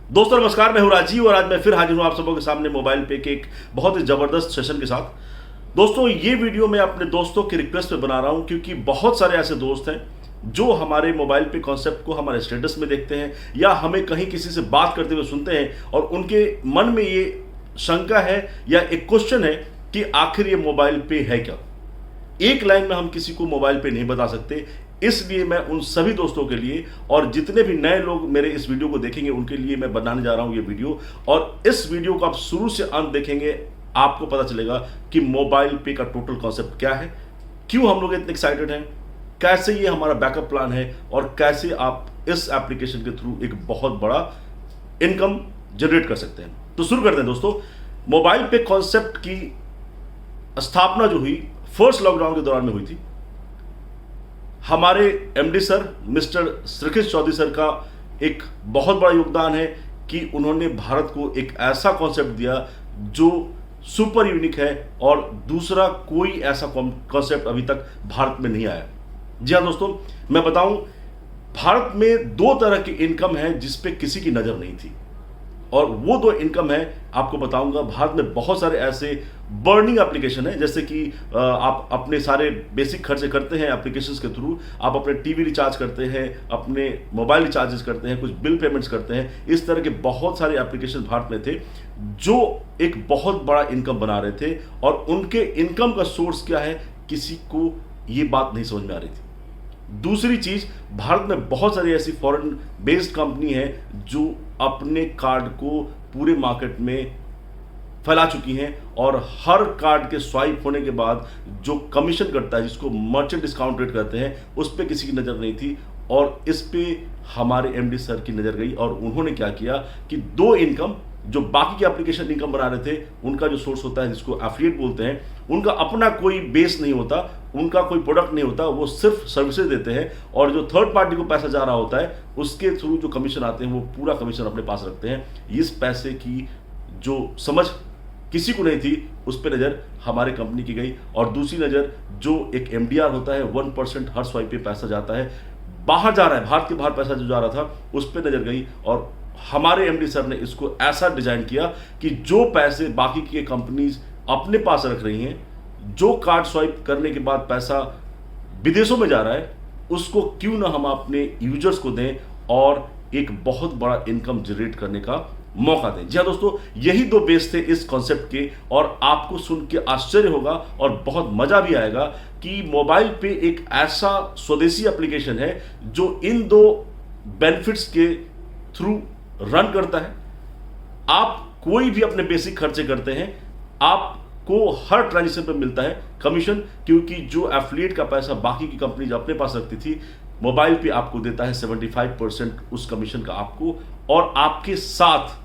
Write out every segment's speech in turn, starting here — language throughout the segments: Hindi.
दोस्तों नमस्कार, मैं हूं राजीव और आज मैं फिर हाजिर हूं आप सबों के सामने मोबाइल पे के एक बहुत ही जबरदस्त सेशन के साथ। दोस्तों ये वीडियो मैं अपने दोस्तों की रिक्वेस्ट पे बना रहा हूं क्योंकि बहुत सारे ऐसे दोस्त हैं जो हमारे मोबाइल पे कॉन्सेप्ट को हमारे स्टेटस में देखते हैं या हमें कहीं किसी से बात करते हुए सुनते हैं और उनके मन में ये शंका है या एक क्वेश्चन है कि आखिर ये मोबाइल पे है क्या। एक लाइन में हम किसी को मोबाइल पे नहीं बता सकते, इसलिए मैं उन सभी दोस्तों के लिए और जितने भी नए लोग मेरे इस वीडियो को देखेंगे उनके लिए मैं बनाने जा रहा हूं ये वीडियो। और इस वीडियो को आप शुरू से अंत देखेंगे, आपको पता चलेगा कि मोबाइल पे का टोटल कॉन्सेप्ट क्या है, क्यों हम लोग इतने एक्साइटेड हैं, कैसे ये हमारा बैकअप प्लान है और कैसे आप इस एप्लीकेशन के थ्रू एक बहुत बड़ा इनकम जनरेट कर सकते हैं। तो शुरू करते हैं दोस्तों। मोबाइल पे कॉन्सेप्ट की स्थापना जो हुई फर्स्ट लॉकडाउन के दौरान में हुई थी। हमारे MD sir mister Shrikrishna Chaudhary sir का एक बहुत बड़ा योगदान है कि उन्होंने भारत को एक ऐसा कॉन्सेप्ट दिया जो सुपर यूनिक है और दूसरा कोई ऐसा कॉन्सेप्ट अभी तक भारत में नहीं आया। जी हाँ दोस्तों, मैं बताऊं, भारत में दो तरह की इनकम है जिस पे किसी की नजर नहीं थी और वो दो इनकम है आपको बताऊंगा। भारत में बहुत सारे ऐसे बर्निंग एप्लीकेशन है, जैसे कि आप अपने सारे बेसिक खर्चे करते हैं एप्लीकेशंस के थ्रू, आप अपने टीवी रिचार्ज करते हैं, अपने मोबाइल रिचार्जेस करते हैं, कुछ बिल पेमेंट्स करते हैं। इस तरह के बहुत सारे एप्लीकेशन भारत में थे जो एक बहुत बड़ा इनकम बना रहे थे और उनके इनकम का सोर्स क्या है किसी को ये बात नहीं समझ में आ रही थी। दूसरी चीज, भारत में बहुत सारी ऐसी फॉरेन बेस्ड कंपनी है जो अपने कार्ड को पूरे मार्केट में फैला चुकी हैं और हर कार्ड के स्वाइप होने के बाद जो कमीशन कटता है, जिसको मर्चेंट डिस्काउंट रेट कहते हैं, उस पर किसी की नज़र नहीं थी और इस पे हमारे एमडी सर की नज़र गई और उन्होंने क्या किया कि दो इनकम जो बाकी के एप्लीकेशन इनकम बना रहे थे, उनका जो सोर्स होता है जिसको एफिलिएट बोलते हैं, उनका अपना कोई बेस नहीं होता, उनका कोई प्रोडक्ट नहीं होता, वो सिर्फ सर्विसेज देते हैं और जो थर्ड पार्टी को पैसा जा रहा होता है उसके थ्रू जो कमीशन आते हैं वो पूरा कमीशन अपने पास रखते हैं। इस पैसे की जो समझ किसी को नहीं थी उस पर नज़र हमारे कंपनी की गई और दूसरी नज़र जो एक एमडीआर होता है 1% हर स्वाइप पे पैसा जाता है, बाहर जा रहा है, भारत के बाहर पैसा जो जा रहा था उस पर नज़र गई और हमारे एमडी सर ने इसको ऐसा डिजाइन किया कि जो पैसे बाकी की कंपनीज अपने पास रख रही हैं, जो कार्ड स्वाइप करने के बाद पैसा विदेशों में जा रहा है, उसको क्यों ना हम अपने यूजर्स को दें और एक बहुत बड़ा इनकम जनरेट करने का मौका दें। जी हाँ दोस्तों, यही दो बेस थे इस कॉन्सेप्ट के और आपको सुन के आश्चर्य होगा और बहुत मजा भी आएगा कि मोबाइल पे एक ऐसा स्वदेशी एप्लीकेशन है जो इन दो बेनिफिट्स के थ्रू रन करता है। आप कोई भी अपने बेसिक खर्चे करते हैं, आपको हर ट्रांजेक्शन पर मिलता है कमीशन, क्योंकि जो एफिलिएट का पैसा बाकी की कंपनी अपने पास रखती थी, मोबाइल पे आपको देता है 75% उस कमीशन का आपको, और आपके साथ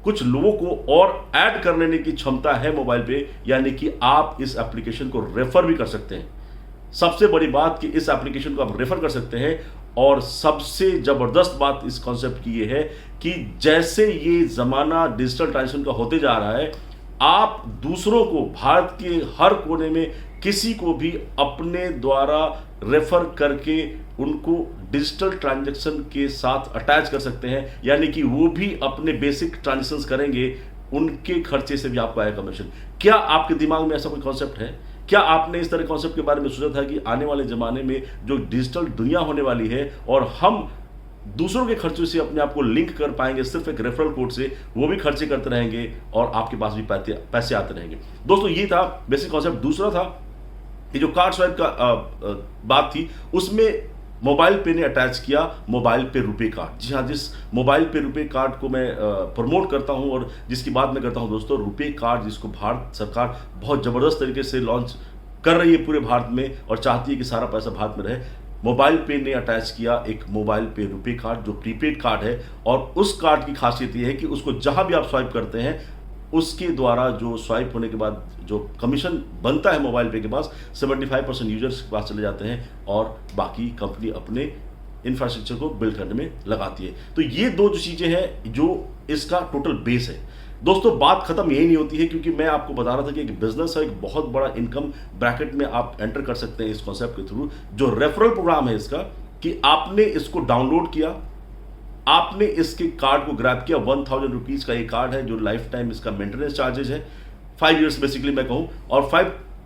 कुछ लोगों को और ऐड कर लेने की क्षमता है मोबाइल पे, यानी कि आप इस एप्लीकेशन को रेफर भी कर सकते हैं। सबसे बड़ी बात कि इस एप्लीकेशन को आप रेफर कर सकते हैं और सबसे जबरदस्त बात इस कॉन्सेप्ट की ये है कि जैसे ये जमाना डिजिटल ट्रांजेक्शन का होते जा रहा है, आप दूसरों को भारत के हर कोने में किसी को भी अपने द्वारा रेफर करके उनको डिजिटल ट्रांजैक्शन के साथ अटैच कर सकते हैं, यानी कि वो भी अपने बेसिक ट्रांजैक्शंस करेंगे, उनके खर्चे से भी आपको आएगा कमीशन। क्या आपके दिमाग में ऐसा कोई कॉन्सेप्ट है? क्या आपने इस तरह कॉन्सेप्ट के बारे में सोचा था कि आने वाले ज़माने में जो डिजिटल दुनिया होने वाली है और हम दूसरों के खर्चों से अपने आप को लिंक कर पाएंगे सिर्फ एक रेफरल कोड से, वो भी खर्चे करते रहेंगे और आपके पास भी पैसे आते रहेंगे। दोस्तों ये था बेसिक कॉन्सेप्ट। दूसरा था ये जो कार्ड स्वाइप का बात थी, उसमें मोबाइल पे ने अटैच किया मोबाइल पे रुपए कार्ड। जी हाँ, जिस मोबाइल पे रुपए कार्ड को मैं प्रमोट करता हूं और जिसकी बात मैं करता हूं दोस्तों, रुपए कार्ड जिसको भारत सरकार बहुत ज़बरदस्त तरीके से लॉन्च कर रही है पूरे भारत में और चाहती है कि सारा पैसा भारत में रहे। मोबाइल पे ने अटैच किया एक मोबाइल पे रुपए कार्ड जो प्रीपेड कार्ड है और उस कार्ड की खासियत यह है कि उसको जहां भी आप स्वाइप करते हैं उसके द्वारा जो स्वाइप होने के बाद जो कमीशन बनता है मोबाइल पे के पास 75% यूजर्स के पास चले जाते हैं और बाकी कंपनी अपने इंफ्रास्ट्रक्चर को बिल्ड करने में लगाती है। तो ये दो जो चीज़ें हैं जो इसका टोटल बेस है। दोस्तों बात खत्म यही नहीं होती है, क्योंकि मैं आपको बता रहा था कि एक बिजनेस है, एक बहुत बड़ा इनकम ब्रैकेट में आप एंटर कर सकते हैं इस कॉन्सेप्ट के थ्रू। जो रेफरल प्रोग्राम है इसका कि आपने इसको डाउनलोड किया, आपने इसके कार्ड को ग्रैब किया, 1000 रुपीज का ये कार्ड है जो लाइफ टाइम इसका मेंटेनेंस चार्जेज है, 5 ईयर्स बेसिकली मैं कहूँ, और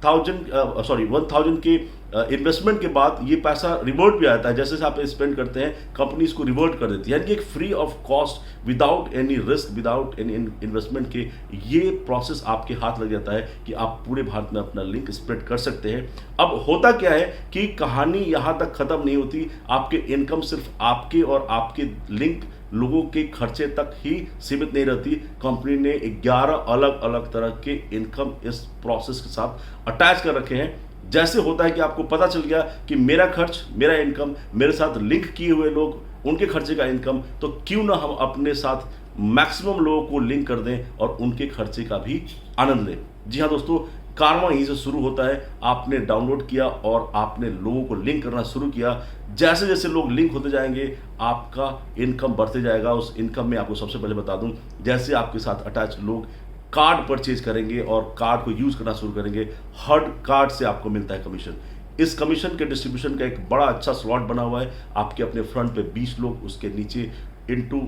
1000 के इन्वेस्टमेंट के बाद ये पैसा रिवर्ट भी आता है। जैसे जैसे आप स्पेंड करते हैं कंपनी इसको रिवर्ट कर देती है, यानी कि एक free of cost, without any risk, without any investment के ये प्रोसेस आपके हाथ लग जाता है कि आप पूरे भारत में अपना लिंक स्प्रेड कर सकते हैं। अब होता क्या है कि कहानी यहाँ तक खत्म नहीं होती, आपके इनकम सिर्फ आपके और आपके लिंक लोगों के खर्चे तक ही सीमित नहीं रहती। कंपनी ने 11 अलग अलग तरह के इनकम इस प्रोसेस के साथ अटैच कर रखे हैं। जैसे होता है कि आपको पता चल गया कि मेरा खर्च, मेरा इनकम, मेरे साथ लिंक किए हुए लोग, उनके खर्चे का इनकम, तो क्यों ना हम अपने साथ मैक्सिमम लोगों को लिंक कर दें और उनके खर्चे का भी आनंद लें। जी हाँ दोस्तों, कार्मा यहीं से शुरू होता है। आपने डाउनलोड किया और आपने लोगों को लिंक करना शुरू किया। जैसे जैसे लोग लिंक होते जाएंगे आपका इनकम बढ़ते जाएगा। उस इनकम में आपको सबसे पहले बता दूं, जैसे आपके साथ अटैच लोग कार्ड परचेज करेंगे और कार्ड को यूज करना शुरू करेंगे, हर कार्ड से आपको मिलता है कमीशन। इस कमीशन के डिस्ट्रीब्यूशन का एक बड़ा अच्छा स्लॉट बना हुआ है। आपके अपने फ्रंट पे 20 लोग, उसके नीचे इंटू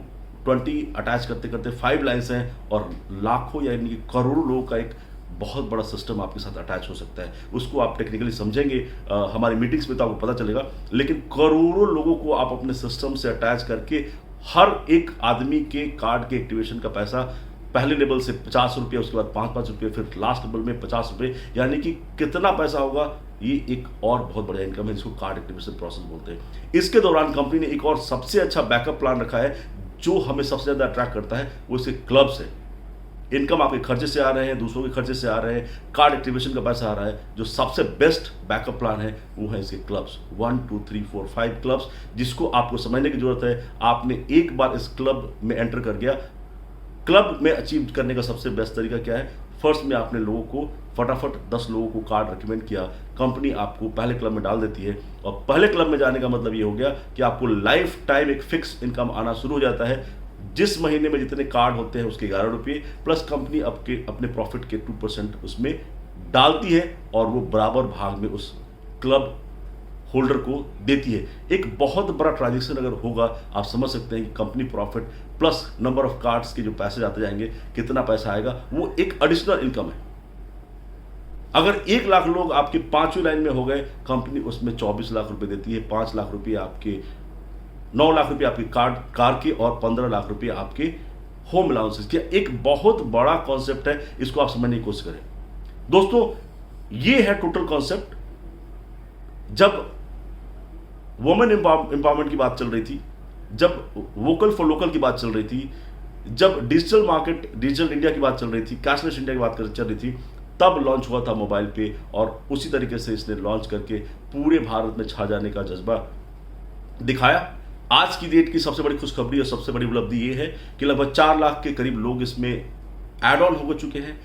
20 अटैच करते करते 5 लाइन्स हैं, और लाखों यानी करोड़ों लोगों का एक बहुत बड़ा सिस्टम आपके साथ अटैच हो सकता है। उसको आप टेक्निकली समझेंगे हमारी मीटिंग्स में तो आपको पता चलेगा, लेकिन करोड़ों लोगों को आप अपने सिस्टम से अटैच करके हर एक आदमी के कार्ड के एक्टिवेशन का पैसा पहले लेवल से 50 रुपये, उसके बाद 5-5 रुपये, फिर लास्ट लेवल में 50 रुपये, यानी कि कितना पैसा होगा, ये एक और बहुत बड़ा इनकम है जिसको कार्ड एक्टिवेशन प्रोसेस बोलते हैं। इसके दौरान कंपनी ने एक और सबसे अच्छा बैकअप प्लान रखा है जो हमें सबसे ज़्यादा अट्रैक्ट करता है, वो इसके क्लब्स है। इनकम आपके खर्चे से आ रहे हैं, दूसरों के खर्चे से आ रहे हैं, कार्ड एक्टिवेशन का पैसा आ रहा है। जो सबसे बेस्ट बैकअप प्लान है वो है इसके क्लब्स, 1 2 3 4 5 क्लब्स, जिसको आपको समझने की जरूरत है। आपने एक बार इस क्लब में एंटर कर गया, क्लब में अचीव करने का सबसे बेस्ट तरीका क्या है, फर्स्ट में आपने लोगों को फटाफट 10 लोगों को कार्ड रिकमेंड किया, कंपनी आपको पहले क्लब में डाल देती है, और पहले क्लब में जाने का मतलब ये हो गया कि आपको लाइफ टाइम एक फिक्स इनकम आना शुरू हो जाता है। जिस महीने में जितने कार्ड होते हैं उसके 11 रुपये, प्लस कंपनी अपने प्रॉफिट के 2% उसमें डालती है और वो बराबर भाग में उस क्लब होल्डर को देती है। एक बहुत बड़ा ट्रांजेक्शन अगर होगा, आप समझ सकते हैं कि company profit plus number of cards के जो पैसे जाते जाएंगे, कितना पैसा आएगा, वो एक एडिशनल इनकम है। अगर 1 लाख लोग आपके 5वीं लाइन में हो गए, कंपनी उसमें 24 लाख रुपए देती है। 5 लाख रुपये आपके, 9 लाख रुपये आपके कार के, और 15 लाख रुपये आपके होम अलाउंसेस के। एक बहुत बड़ा कॉन्सेप्ट है, इसको आप समझने की कोशिश करें दोस्तों। ये है टोटल कॉन्सेप्ट। जब वुमेन एम्पावरमेंट की बात चल रही थी, जब वोकल फॉर लोकल की बात चल रही थी, जब डिजिटल मार्केट, डिजिटल इंडिया की बात चल रही थी, कैशलेस इंडिया की बात चल रही थी, तब लॉन्च हुआ था मोबाइल पे, और उसी तरीके से इसने लॉन्च करके पूरे भारत में छा जाने का जज्बा दिखाया। आज की डेट की सबसे बड़ी खुशखबरी और सबसे बड़ी उपलब्धि ये है कि लगभग 4 लाख के करीब लोग इसमें एड ऑन हो चुके हैं।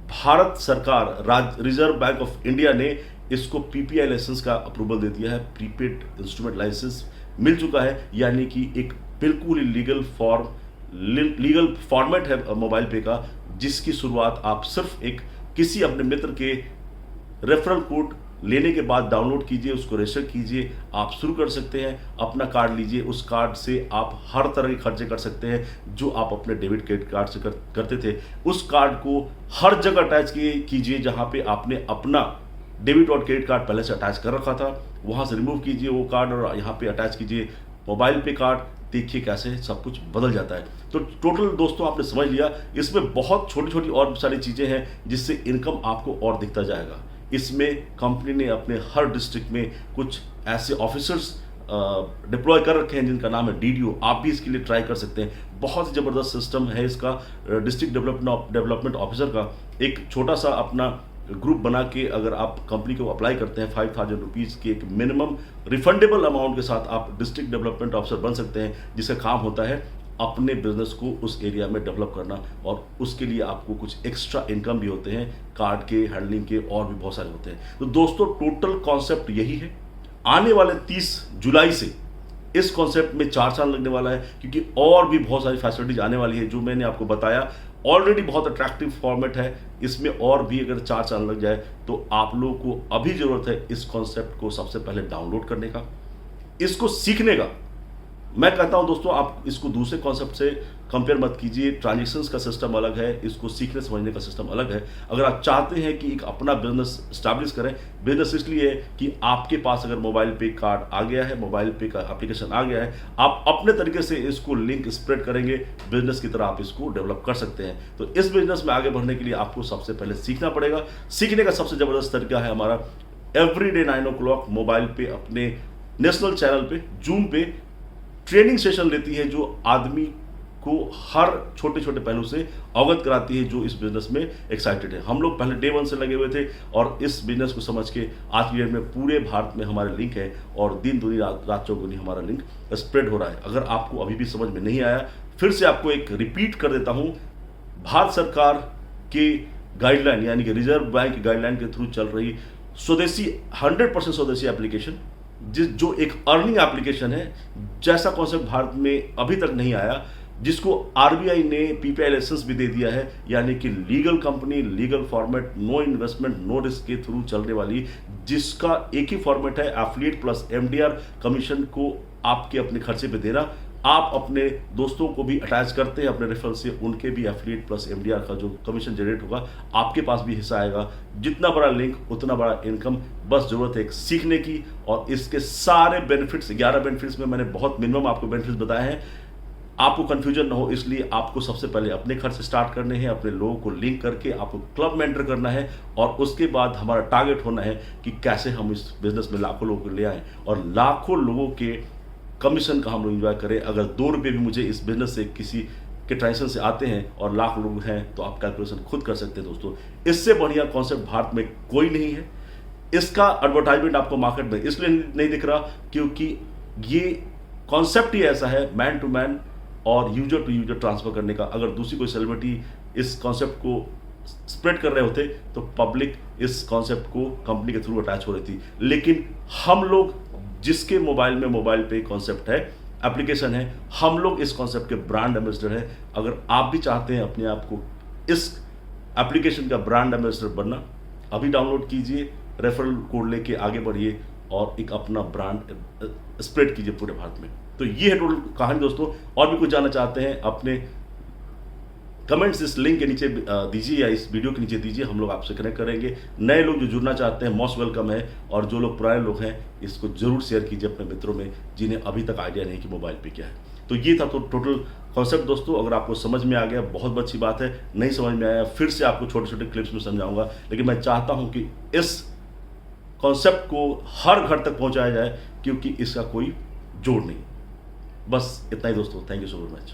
भारत सरकार, रिजर्व बैंक ऑफ इंडिया ने इसको पीपीआई लाइसेंस का अप्रूवल दे दिया है, प्रीपेड इंस्ट्रूमेंट लाइसेंस मिल चुका है, यानी कि एक बिल्कुल ही लीगल फॉर्मेट है मोबाइल पे का, जिसकी शुरुआत आप सिर्फ एक किसी अपने मित्र के रेफरल कोड लेने के बाद डाउनलोड कीजिए, उसको रजिस्टर कीजिए, आप शुरू कर सकते हैं। अपना कार्ड लीजिए, उस कार्ड से आप हर तरह के खर्चे कर सकते हैं जो आप अपने डेबिट क्रेडिट कार्ड से करते थे। उस कार्ड को हर जगह अटैच कीजिए जहां पे आपने अपना डेबिट और क्रेडिट कार्ड पहले से अटैच कर रखा था, वहां से रिमूव कीजिए वो कार्ड और यहाँ पे अटैच कीजिए मोबाइल पे कार्ड। देखिए कैसे सब कुछ बदल जाता है। तो टोटल दोस्तों आपने समझ लिया, इसमें बहुत छोटी छोटी और सारी चीज़ें हैं जिससे इनकम आपको और दिखता जाएगा। इसमें कंपनी ने अपने हर डिस्ट्रिक्ट में कुछ ऐसे ऑफिसर्स डिप्लॉय कर रखे हैं जिनका नाम है डीडीओ। आप भी इसके लिए ट्राई कर सकते हैं। बहुत ही ज़बरदस्त सिस्टम है इसका। डिस्ट्रिक्ट डेवलपमेंट ऑफिसर का एक छोटा सा अपना ग्रुप बना के अगर आप कंपनी को अप्लाई करते हैं, 5000 रुपीज़ के एक मिनिमम रिफंडेबल अमाउंट के साथ आप डिस्ट्रिक्ट डेवलपमेंट ऑफिसर बन सकते हैं, जिसका काम होता है अपने बिजनेस को उस एरिया में डेवलप करना, और उसके लिए आपको कुछ एक्स्ट्रा इनकम भी होते हैं, कार्ड के, हैंडलिंग के, और भी बहुत सारे होते हैं। तो दोस्तों टोटल कॉन्सेप्ट यही है। आने वाले 30 जुलाई से इस कॉन्सेप्ट में 4 साल लगने वाला है, क्योंकि और भी बहुत सारी फैसिलिटीज आने वाली है जो मैंने आपको बताया। ऑलरेडी बहुत अट्रैक्टिव फॉर्मेट है, इसमें और भी अगर 4 साल लग जाए तो आप लोगों को अभी जरूरत है इस कॉन्सेप्ट को सबसे पहले डाउनलोड करने का, इसको सीखने का, मैं कहता हूं दोस्तों, आप इसको दूसरे कॉन्सेप्ट से कंपेयर मत कीजिए। ट्रांजैक्शंस का सिस्टम अलग है, इसको सीखने समझने का सिस्टम अलग है। अगर आप चाहते हैं कि एक अपना बिजनेस स्टैब्लिश करें, बिजनेस इसलिए है कि आपके पास अगर मोबाइल पे कार्ड आ गया है, मोबाइल पे का एप्लीकेशन आ गया है, आप अपने तरीके से इसको लिंक स्प्रेड करेंगे, बिजनेस की तरह आप इसको डेवलप कर सकते हैं। तो इस बिजनेस में आगे बढ़ने के लिए आपको सबसे पहले सीखना पड़ेगा। सीखने का सबसे जबरदस्त तरीका है हमारा एवरीडे 9 o'clock मोबाइल पे अपने नेशनल चैनल पे जूम पे ट्रेनिंग सेशन लेती है, जो आदमी को हर छोटे छोटे पहलू से अवगत कराती है, जो इस बिजनेस में एक्साइटेड है। हम लोग पहले डे 1 से लगे हुए थे और इस बिजनेस को समझ के आज की डेट में पूरे भारत में हमारे लिंक है और दिन दूनी रात चौगुनी हमारा लिंक स्प्रेड हो रहा है। अगर आपको अभी भी समझ में नहीं आया, फिर से आपको एक रिपीट कर देता हूं। भारत सरकार की गाइडलाइन यानी कि रिजर्व बैंक की गाइडलाइन के थ्रू चल रही स्वदेशी 100% स्वदेशी एप्लीकेशन, जो एक अर्निंग एप्लीकेशन है, जैसा कॉन्सेप्ट भारत में अभी तक नहीं आया, जिसको आरबीआई ने पीपीआई लाइसेंस भी दे दिया है, यानी कि legal company, legal format, no investment no risk के थ्रू चलने वाली, जिसका एक ही फॉर्मेट है एफिलिएट प्लस एमडीआर कमीशन को आपके अपने खर्चे पे देना। आप अपने दोस्तों को भी अटैच करते हैं अपने रेफरल से, उनके भी एफिलिएट प्लस एमडीआर का जो कमीशन जनरेट होगा आपके पास भी हिस्सा आएगा। जितना बड़ा लिंक उतना बड़ा इनकम, बस जरूरत है एक सीखने की। और इसके सारे बेनिफिट्स, 11 बेनिफिट्स में मैंने बहुत मिनिमम आपको बेनिफिट्स बताए हैं। आपको कंफ्यूजन ना हो, इसलिए आपको सबसे पहले अपने खर्च से स्टार्ट करने हैं, अपने लोगों को लिंक करके आपको क्लब में एंटर करना है और उसके बाद हमारा टारगेट होना है कि कैसे हम इस बिजनेस में लाखों लोगों को ले आएँ और लाखों लोगों के कमीशन का हम लोग इंजॉय करें। अगर 2 रुपये भी मुझे इस बिजनेस से किसी के ट्रांजेक्शन से आते हैं और लाख लोग हैं, तो आप कैलकुलेशन खुद कर सकते हैं दोस्तों। इससे बढ़िया कॉन्सेप्ट भारत में कोई नहीं है। इसका एडवर्टाइजमेंट आपको मार्केट में इसलिए नहीं दिख रहा क्योंकि ये कॉन्सेप्ट ही ऐसा है, मैन टू मैन और यूजर टू यूजर ट्रांसफर करने का। अगर दूसरी कोई सेलिब्रिटी इस कॉन्सेप्ट को स्प्रेड कर रहे होते तो पब्लिक इस कॉन्सेप्ट को कंपनी के थ्रू अटैच हो रही थी। लेकिन हम लोग जिसके मोबाइल में मोबाइल पे कॉन्सेप्ट है, एप्लीकेशन है, हम लोग इस कॉन्सेप्ट के ब्रांड एम्बेसडर हैं। अगर आप भी चाहते हैं अपने आप को इस एप्लीकेशन का ब्रांड एम्बेसडर बनना, अभी डाउनलोड कीजिए, रेफरल कोड लेके आगे बढ़िए और एक अपना ब्रांड स्प्रेड कीजिए पूरे भारत में। तो ये है टोटल कहानी दोस्तों। और भी कुछ जानना चाहते हैं, अपने कमेंट्स इस लिंक के नीचे दीजिए या इस वीडियो के नीचे दीजिए, हम लोग आपसे कनेक्ट करेंगे। नए लोग जो जुड़ना चाहते हैं मोस्ट वेलकम है, और जो लोग पुराने लोग हैं इसको जरूर शेयर कीजिए अपने मित्रों में जिन्हें अभी तक आइडिया नहीं कि मोबाइल पे क्या है। तो ये था तो टोटल कॉन्सेप्ट दोस्तों। अगर आपको समझ में आ गया बहुत अच्छी बात है, नहीं समझ में आया फिर से आपको छोटे छोटे क्लिप्स में समझाऊंगा। लेकिन मैं चाहता हूँ कि इस कॉन्सेप्ट को हर घर तक पहुँचाया जाए क्योंकि इसका कोई जोड़ नहीं। बस इतना ही दोस्तों, thank you so very much.